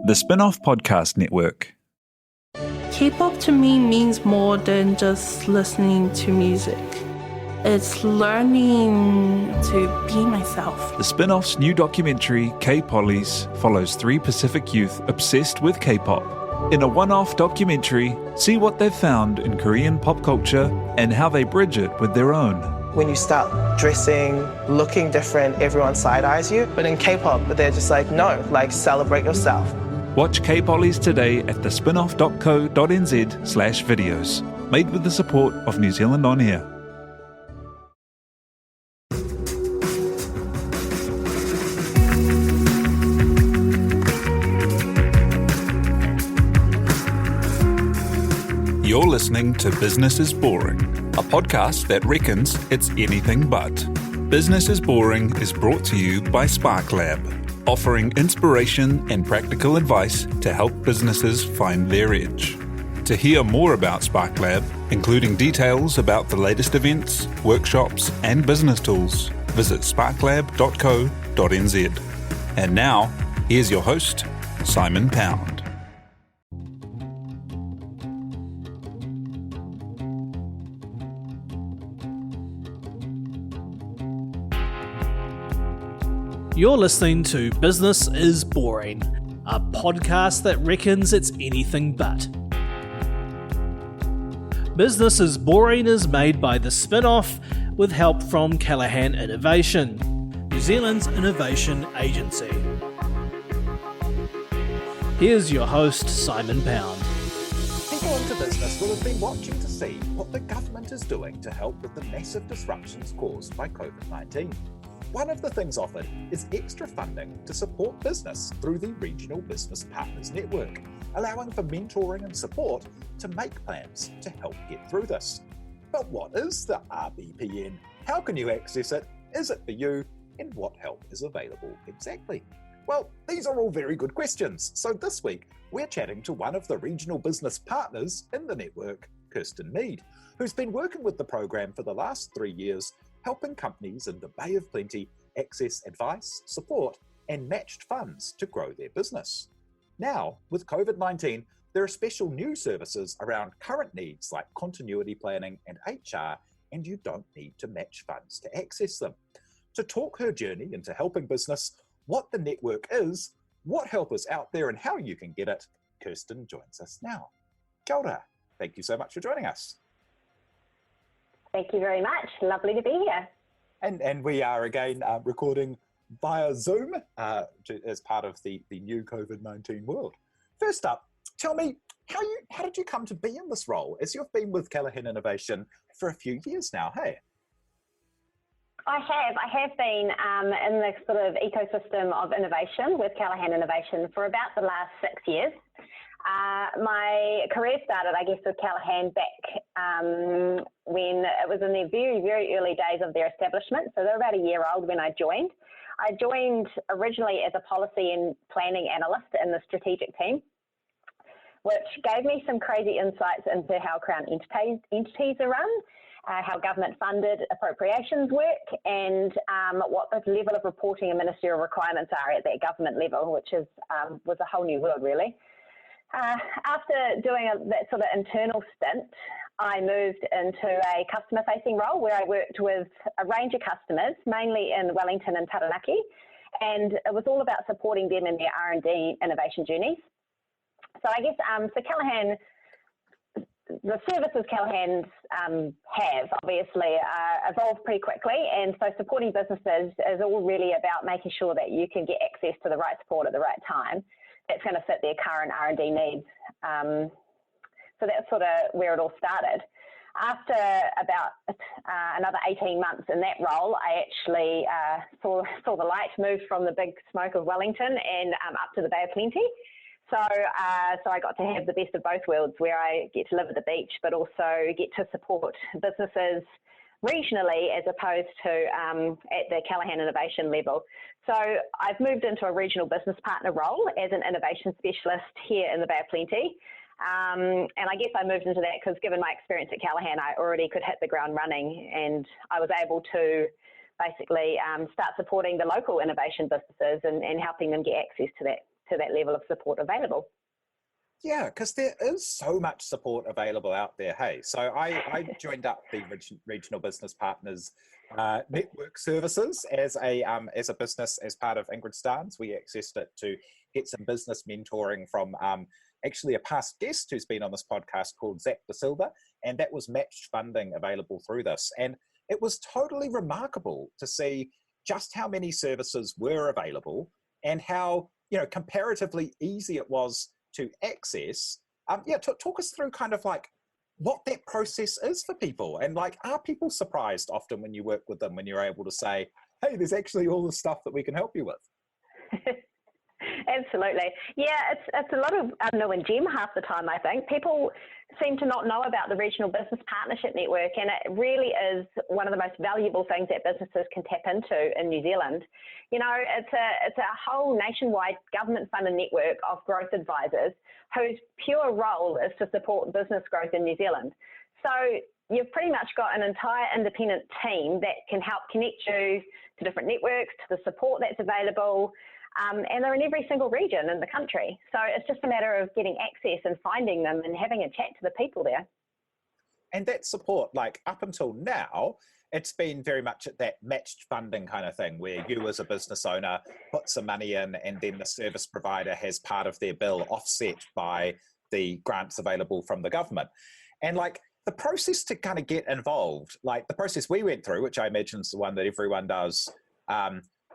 The Spin-off Podcast Network. K-pop to me means more than just listening to music. It's learning to be myself. The Spin-off's new documentary, K-Pollies, follows 3 Pacific youth obsessed with K-pop. In a one-off documentary, see what they've found in Korean pop culture and how they bridge it with their own. When you start dressing, looking different, everyone side-eyes you. But in K-pop, they're just like, no, like celebrate yourself. Watch K-Pollies today at thespinoff.co.nz/videos. Made with the support of New Zealand On Air. You're listening to Business is Boring, a podcast that reckons it's anything but. Business is Boring is brought to you by Spark Lab, offering inspiration and practical advice to help businesses find their edge. To hear more about Spark Lab, including details about the latest events, workshops, and business tools, visit sparklab.co.nz. And now, here's your host, Simon Pound. You're listening to Business is Boring, a podcast that reckons it's anything but. Business is Boring is made by The Spin-off with help from Callaghan Innovation, New Zealand's innovation agency. Here's your host, Simon Pound. People into business will have been watching to see what the government is doing to help with the massive disruptions caused by COVID-19. One of the things offered is extra funding to support business through the Regional Business Partners Network, allowing for mentoring and support to make plans to help get through this. But what is the RBPN? How can you access it? Is it for you? And what help is available exactly? Well, these are all very good questions. So this week, we're chatting to one of the regional business partners in the network, Kirstin Mead, who's been working with the program for the last 3 years, helping companies in the Bay of Plenty access advice, support, and matched funds to grow their business. Now, with COVID-19, there are special new services around current needs like continuity planning and HR, and you don't need to match funds to access them. To talk her journey into helping business, what the network is, what help is out there, and how you can get it, Kirstin joins us now. Kia ora. Thank you so much for joining us. Thank you very much. Lovely to be here. And we are again recording via Zoom as part of the new COVID-19 world. First up, tell me, how did you come to be in this role, as you've been with Callaghan Innovation for a few years now, hey? I have been in the sort of ecosystem of innovation with Callaghan Innovation for about the last 6 years. My career started, I guess, with Callaghan back when it was in the very, very early days of their establishment. So they were about a year old when I joined. I joined originally as a policy and planning analyst in the strategic team, which gave me some crazy insights into how Crown entities are run, how government-funded appropriations work, and what the level of reporting and ministerial requirements are at that government level, which was a whole new world, really. After doing that sort of internal stint, I moved into a customer-facing role where I worked with a range of customers, mainly in Wellington and Taranaki, and it was all about supporting them in their R&D innovation journeys. So I guess, Callaghan, the services Callaghan's have obviously evolved pretty quickly, and so supporting businesses is all really about making sure that you can get access to the right support at the right time that's going to fit their current R&D needs. So that's sort of where it all started. After about another 18 months in that role, I actually saw the light move from the big smoke of Wellington and up to the Bay of Plenty. So I got to have the best of both worlds, where I get to live at the beach, but also get to support businesses regionally as opposed to at the Callaghan Innovation level. So I've moved into a regional business partner role as an innovation specialist here in the Bay of Plenty. And I guess I moved into that because, given my experience at Callaghan, I already could hit the ground running, and I was able to basically start supporting the local innovation businesses and helping them get access to that to that level of support available. Yeah, because there is so much support available out there. Hey, so I joined up the Regional Business Partners Network Services as a business as part of Ingrid Starnes. We accessed it to get some business mentoring from actually a past guest who's been on this podcast called Zach De Silva, and that was matched funding available through this. And it was totally remarkable to see just how many services were available and how, comparatively easy it was to access. Talk us through kind of like what that process is for people, and like, are people surprised often when you work with them, when you're able to say, hey, there's actually all the stuff that we can help you with? Absolutely. Yeah, it's a lot of unknown gem half the time, I think. People seem to not know about the Regional Business Partnership Network, and it really is one of the most valuable things that businesses can tap into in New Zealand. It's a whole nationwide government-funded network of growth advisors whose pure role is to support business growth in New Zealand. So you've pretty much got an entire independent team that can help connect you to different networks, to the support that's available, and they're in every single region in the country. So it's just a matter of getting access and finding them and having a chat to the people there. And that support, like up until now, it's been very much at that matched funding kind of thing, where you as a business owner put some money in and then the service provider has part of their bill offset by the grants available from the government. And like the process to kind of get involved, like the process we went through, which I imagine is the one that everyone does,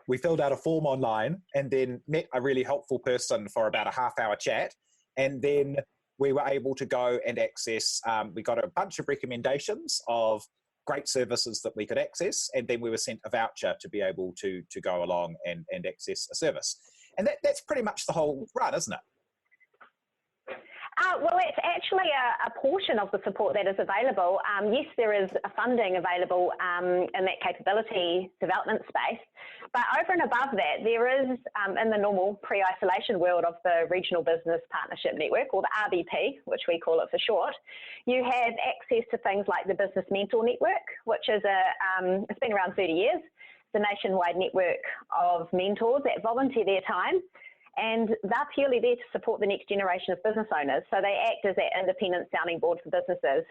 we filled out a form online and then met a really helpful person for about a half-hour chat. And then we were able to go and access, we got a bunch of recommendations of great services that we could access. And then we were sent a voucher to be able to go along and access a service. And that's pretty much the whole run, isn't it? Well, it's actually a portion of the support that is available. Yes, there is funding available in that capability development space, but over and above that, there is, in the normal pre-isolation world of the Regional Business Partnership Network, or the RBP, which we call it for short, you have access to things like the Business Mentor Network, which is it's been around 30 years. It's a nationwide network of mentors that volunteer their time, and they're purely there to support the next generation of business owners. So they act as that independent sounding board for businesses.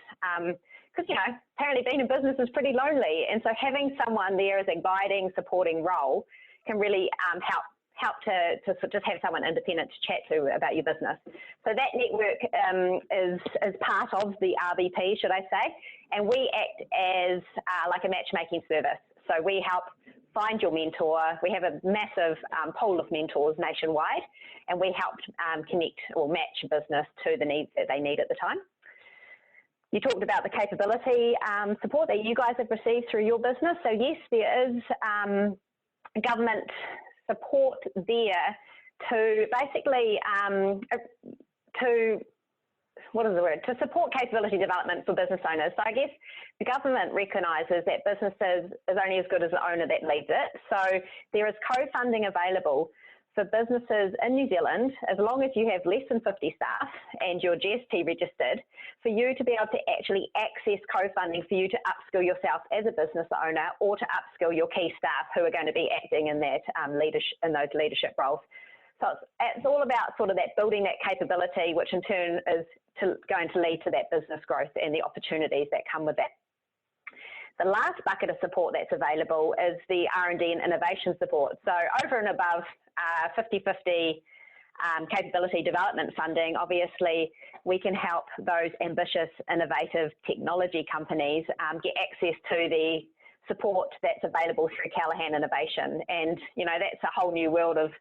Because, apparently being in business is pretty lonely. And so having someone there as a guiding, supporting role can really help to just have someone independent to chat to about your business. So that network is part of the RBP, should I say. And we act as like a matchmaking service. So we help find your mentor. We have a massive pool of mentors nationwide, and we help connect or match business to the needs that they need at the time. You talked about the capability support that you guys have received through your business. So yes, there is government support there to basically to support capability development for business owners. So I guess the government recognises that businesses is only as good as the owner that leads it. So there is co-funding available for businesses in New Zealand, as long as you have less than 50 staff and you're GST registered, for you to be able to actually access co-funding for you to upskill yourself as a business owner, or to upskill your key staff who are going to be acting in that those leadership roles. So it's all about sort of that building that capability, which in turn is going to lead to that business growth and the opportunities that come with that. The last bucket of support that's available is the R&D and innovation support. So over and above 50-50 capability development funding, obviously we can help those ambitious, innovative technology companies get access to the support that's available through Callaghan Innovation. And, that's a whole new world of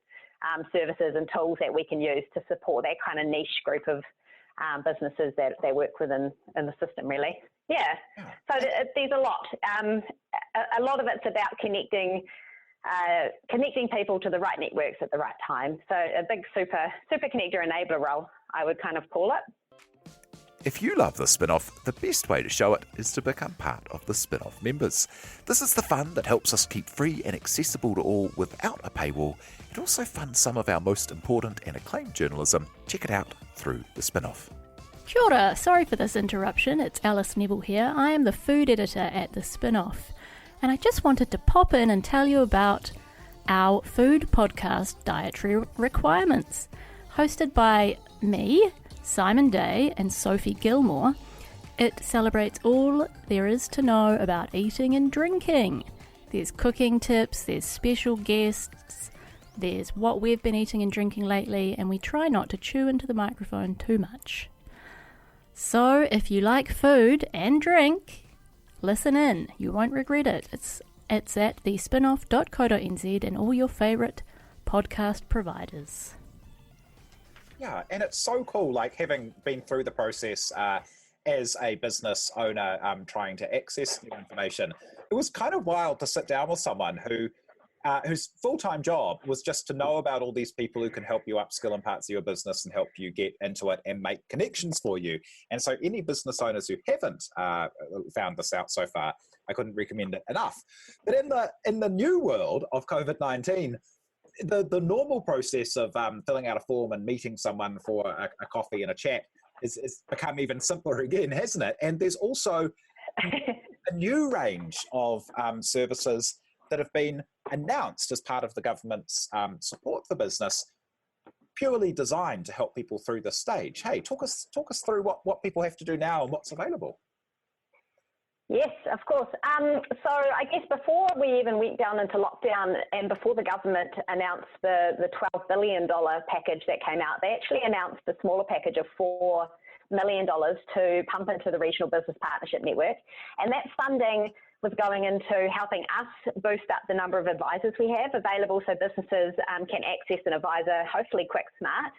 services and tools that we can use to support that kind of niche group of businesses that they work within in the system, really. Yeah. So there's a lot. A lot of it's about connecting people to the right networks at the right time. So a big super connector enabler role, I would kind of call it. If you love the Spin-Off, the best way to show it is to become part of the Spin-Off members. This is the fun that helps us keep free and accessible to all without a paywall. It also funds some of our most important and acclaimed journalism. Check it out through the Spin-Off. Kia ora, sorry for this interruption, it's Alice Neville here. I am the food editor at the Spin-Off, and I just wanted to pop in and tell you about our food podcast, Dietary Requirements, hosted by me, Simon Day, and Sophie Gilmore. It celebrates all there is to know about eating and drinking. There's cooking tips, there's special guests, there's what we've been eating and drinking lately, and we try not to chew into the microphone too much. So if you like food and drink, listen in. You won't regret it. It's at thespinoff.co.nz and all your favourite podcast providers. Yeah, and it's so cool, like having been through the process as a business owner trying to access new information. It was kind of wild to sit down with someone whose full-time job was just to know about all these people who can help you upskill in parts of your business and help you get into it and make connections for you. And so any business owners who haven't found this out so far, I couldn't recommend it enough. But in the new world of COVID-19, the normal process of filling out a form and meeting someone for a coffee and a chat is become even simpler again, hasn't it? And there's also a new range of services that have been announced as part of the government's support for business, purely designed to help people through this stage. Hey, talk us through what people have to do now and what's available. Yes, of course. So I guess before we even went down into lockdown and before the government announced the $12 billion package that came out, they actually announced the smaller package of $4 million to pump into the Regional Business Partnership Network. And that funding was going into helping us boost up the number of advisors we have available so businesses can access an advisor, hopefully quick, smart.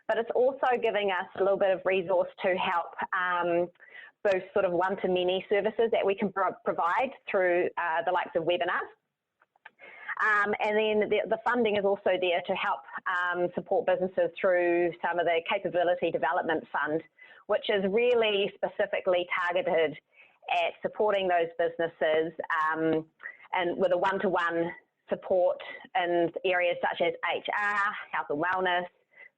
But it's also giving us a little bit of resource to help boost sort of one-to-many services that we can provide through the likes of webinars. And then the funding is also there to help support businesses through some of the Capability Development Fund, which is really specifically targeted at supporting those businesses and with a one-to-one support in areas such as HR, health and wellness,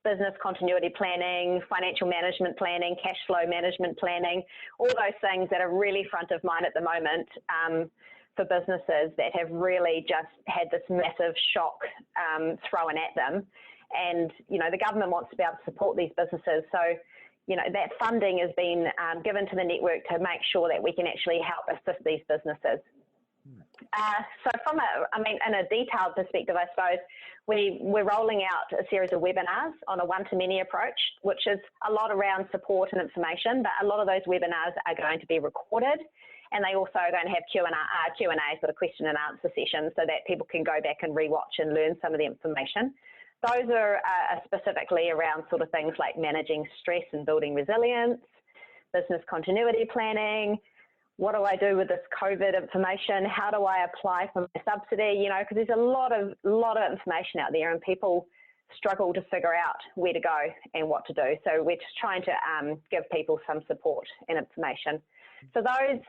business continuity planning, financial management planning, cash flow management planning, all those things that are really front of mind at the moment for businesses that have really just had this massive shock thrown at them. And, you know, the government wants to be able to support these businesses. So, you know, that funding has been given to the network to make sure that we can actually help assist these businesses. So from in a detailed perspective, I suppose, we're rolling out a series of webinars on a one-to-many approach, which is a lot around support and information, but a lot of those webinars are going to be recorded, and they also are going to have Q&A, sort of question and answer sessions, so that people can go back and rewatch and learn some of the information. Those are specifically around sort of things like managing stress and building resilience, business continuity planning. What do I do with this COVID information? How do I apply for my subsidy? You know, because there's a lot of information out there and people struggle to figure out where to go and what to do. So we're just trying to give people some support and information. So those,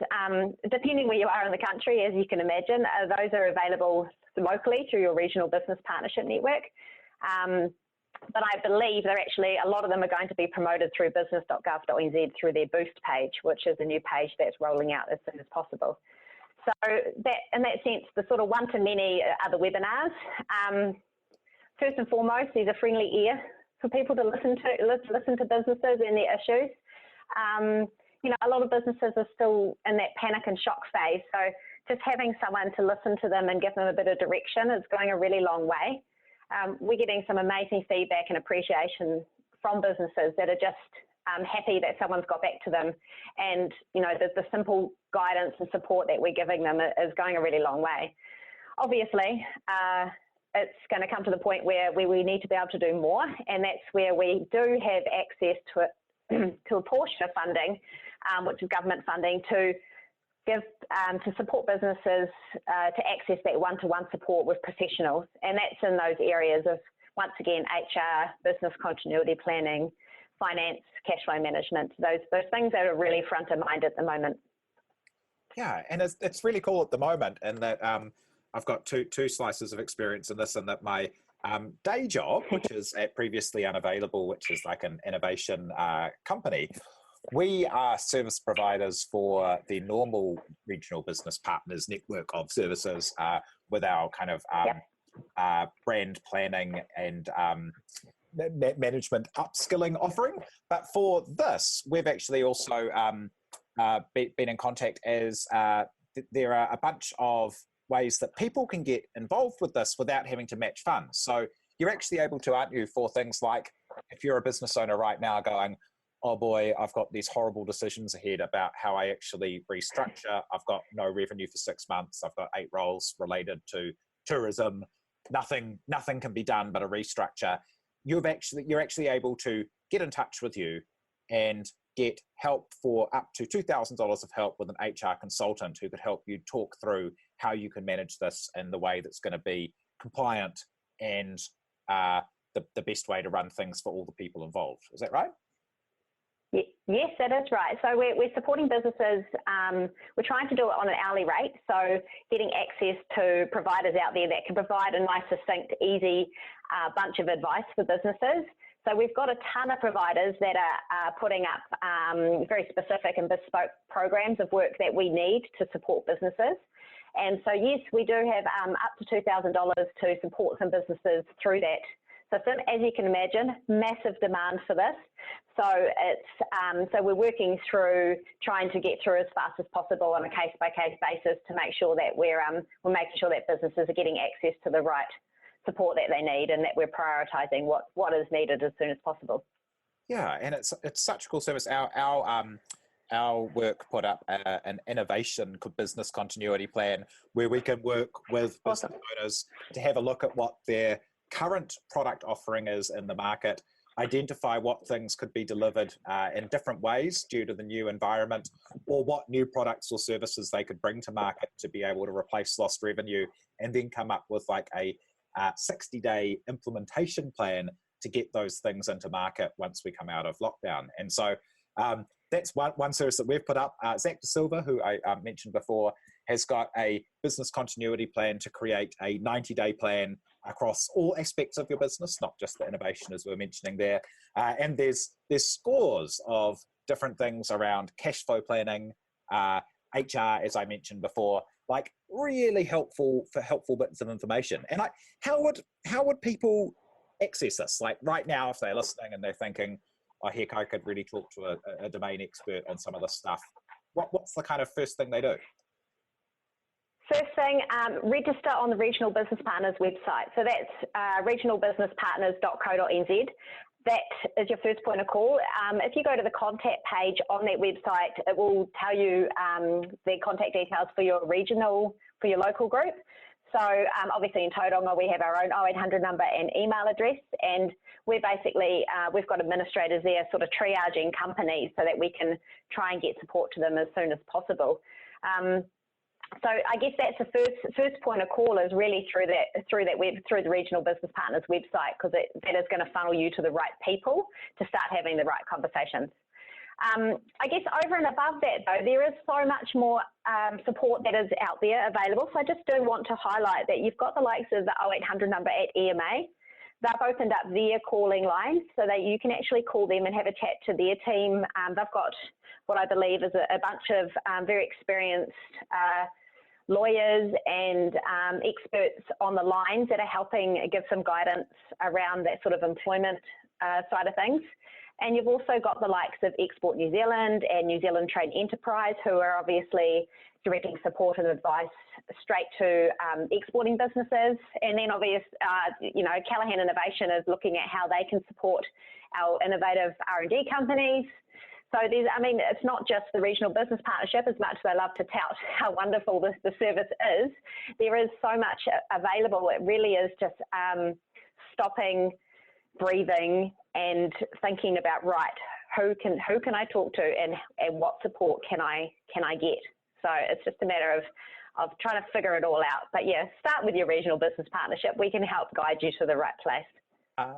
depending where you are in the country, as you can imagine, those are available locally through your Regional Business Partnership Network. But I believe they're actually, a lot of them are going to be promoted through business.gov.nz through their Boost page, which is a new page that's rolling out as soon as possible. So that, in that sense, the sort of one-to-many are the webinars. First and foremost, there's a friendly ear for people to listen to businesses and their issues. You know, a lot of businesses are still in that panic and shock phase. So just having someone to listen to them and give them a bit of direction is going a really long way. We're getting some amazing feedback and appreciation from businesses that are just happy that someone's got back to them, and you know the simple guidance and support that we're giving them is going a really long way. Obviously, it's going to come to the point where we need to be able to do more, and that's where we do have access to a portion of funding, which is government funding, to give to support businesses to access that one-to-one support with professionals, and that's in those areas of, once again, HR, business continuity planning, finance, cash flow management, those things that are really front of mind at the moment. Yeah, and it's really cool at the moment, and that I've got two slices of experience in this, and that my day job, which is at Previously Unavailable, which is like an innovation company, we are service providers for the normal regional business partners network of services with our kind of brand planning and management upskilling offering. But for this, we've actually also been in contact as there are a bunch of ways that people can get involved with this without having to match funds. So you're actually able to, aren't you, for things like if you're a business owner right now going, oh boy, I've got these horrible decisions ahead about how I actually restructure. I've got no revenue for 6 months. I've got 8 roles related to tourism. Nothing can be done but a restructure. You're actually able to get in touch with you and get help for up to $2,000 of help with an HR consultant who could help you talk through how you can manage this in the way that's going to be compliant and the best way to run things for all the people involved. Is that right? Yes, that is right. So we're supporting businesses. We're trying to do it on an hourly rate. So getting access to providers out there that can provide a nice, succinct, easy bunch of advice for businesses. So we've got a ton of providers that are putting up very specific and bespoke programs of work that we need to support businesses. And so, yes, we do have up to $2,000 to support some businesses through that. So as you can imagine, massive demand for this. So it's so we're working through trying to get through as fast as possible on a case-by-case basis to make sure that we're making sure that businesses are getting access to the right support that they need and that we're prioritising what is needed as soon as possible. Yeah, and it's such a cool service. Our work put up an innovation business continuity plan where we can work with business owners to have a look at what their current product offering is in the market, identify what things could be delivered in different ways due to the new environment, or what new products or services they could bring to market to be able to replace lost revenue, and then come up with like a 60-day implementation plan to get those things into market once we come out of lockdown. And so that's one service that we've put up. Zach De Silva, who I mentioned before, has got a business continuity plan to create a 90-day plan across all aspects of your business, not just the innovation as we were mentioning there. And there's scores of different things around cash flow planning, HR, as I mentioned before, like really helpful bits of information. And how would people access this? Like right now, if they're listening and they're thinking, oh, heck, I could really talk to a domain expert on some of this stuff. What's the kind of first thing they do? First thing, register on the Regional Business Partners website. So that's regionalbusinesspartners.co.nz. That is your first point of call. If you go to the contact page on that website, it will tell you the contact details for your local group. So obviously in Tauranga, we have our own 0800 number and email address, and we're basically, we've got administrators there sort of triaging companies so that we can try and get support to them as soon as possible. So I guess that's the first point of call is really through the Regional Business Partners website, because that is going to funnel you to the right people to start having the right conversations. I guess over and above that, though, there is so much more support that is out there available. So I just do want to highlight that you've got the likes of the 0800 number at EMA. They've opened up their calling lines so that you can actually call them and have a chat to their team. They've got what I believe is a bunch of very experienced lawyers and experts on the lines that are helping give some guidance around that sort of employment side of things. And you've also got the likes of Export New Zealand and New Zealand Trade Enterprise, who are obviously directing support and advice straight to exporting businesses. And then Callaghan Innovation is looking at how they can support our innovative R&D companies. So it's not just the Regional Business Partnership, as much as I love to tout how wonderful the service is. There is so much available. It really is just stopping, breathing, and thinking about, right, who can I talk to and what support can I get? So it's just a matter of trying to figure it all out. But yeah, start with your Regional Business Partnership. We can help guide you to the right place.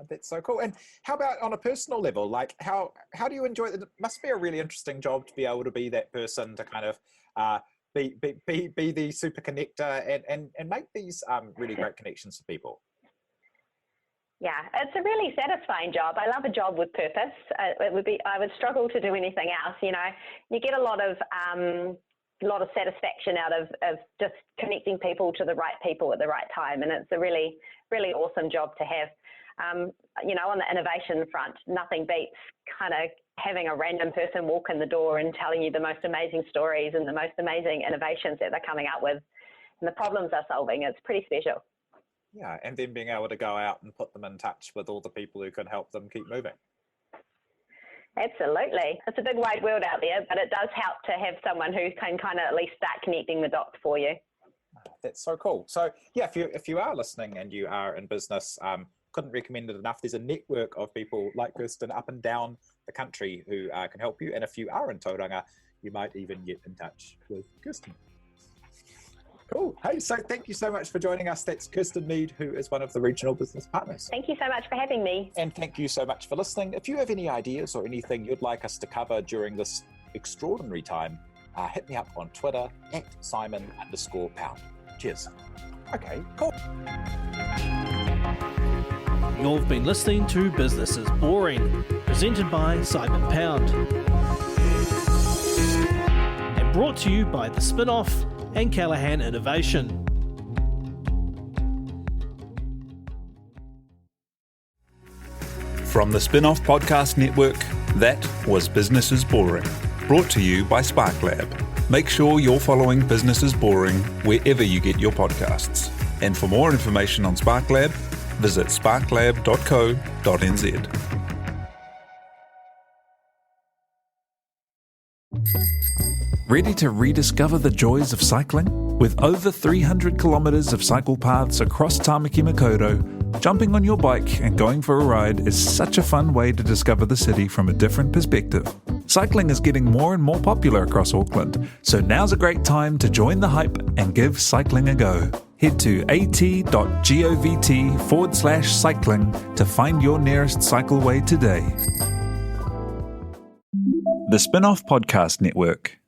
That's so cool. And how about on a personal level? Like how do you enjoy it? It must be a really interesting job to be able to be that person to kind of be the super connector and make these really great connections to people. Yeah, it's a really satisfying job. I love a job with purpose. I would struggle to do anything else. You know, you get a lot of lot of satisfaction out of just connecting people to the right people at the right time. And it's a really, really awesome job to have. On the innovation front, nothing beats kind of having a random person walk in the door and telling you the most amazing stories and the most amazing innovations that they're coming up with and the problems they're solving. It's pretty special. Yeah, and then being able to go out and put them in touch with all the people who can help them keep moving. Absolutely. It's a big wide world out there, but it does help to have someone who can kind of at least start connecting the dots for you. That's so cool. So yeah, if you are listening and you are in business, couldn't recommend it enough. There's a network of people like Kirstin up and down the country who can help you. And if you are in Tauranga, you might even get in touch with Kirstin. Cool. Hey, so thank you so much for joining us. That's Kirstin Mead, who is one of the regional business partners. Thank you so much for having me. And thank you so much for listening. If you have any ideas or anything you'd like us to cover during this extraordinary time, hit me up on Twitter @Simon_Pound. Cheers. Okay, cool. You've been listening to Business is Boring, presented by Simon Pound. And brought to you by The Spin-Off and Callaghan Innovation. From the Spin-Off Podcast Network, that was Business is Boring, brought to you by SparkLab. Make sure you're following Business is Boring wherever you get your podcasts. And for more information on SparkLab, visit sparklab.co.nz. Ready to rediscover the joys of cycling? With over 300 kilometres of cycle paths across Tāmaki Makaurau, jumping on your bike and going for a ride is such a fun way to discover the city from a different perspective. Cycling is getting more and more popular across Auckland, so now's a great time to join the hype and give cycling a go. Head to at.govt/cycling to find your nearest cycleway today. The Spin-Off Podcast Network.